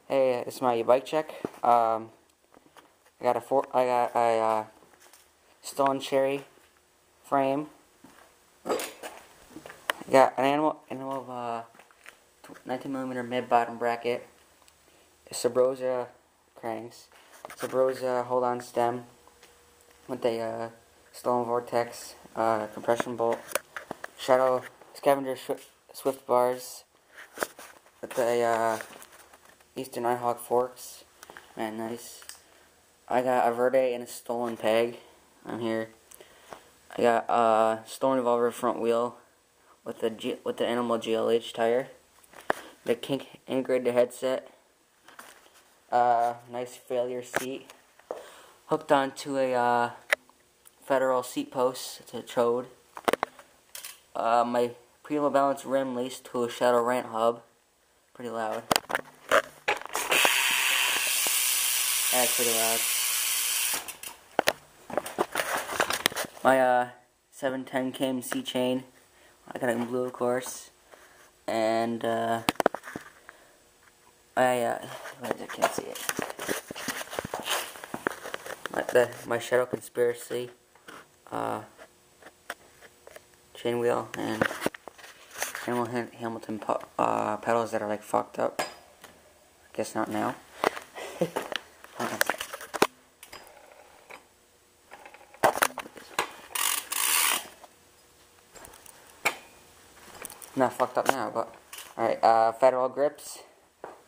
Hey, this is my bike check. I got a stolen cherry frame. I got an animal of 19mm mid bottom bracket. Sabrosa cranks. Sabrosa hold on stem with a stolen vortex compression bolt. Shadow scavenger swift bars with the Eastern Nighthawk forks. Man, nice. I got a Verde and a stolen peg on here. I got a stolen revolver front wheel with the Animal GLH tire. The kink integrated headset. Nice failure seat. Hooked onto a Federal seat post. It's a Trode. My Primo Balance rim laced to a Shadow Rant hub. Pretty loud. That's pretty loud. My 710 KMC chain. I got it in blue, of course. And I can't see it. My Shadow Conspiracy chain wheel and Hamilton pedals that are like fucked up. I guess not now. Not fucked up now, but alright. Federal grips,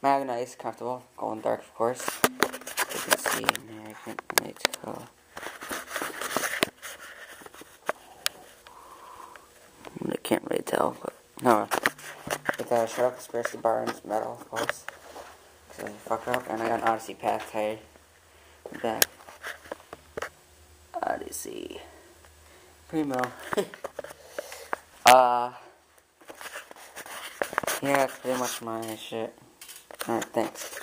nice, comfortable, golden dark, of course. You can see American Mexico. I can't really tell, but no. With a Shadow Conspiracy bar and metal, of course. Because I fucked up, and I got an Odyssey Path tire back. Odyssey Primo. Yeah, that's pretty much my shit. Alright, thanks.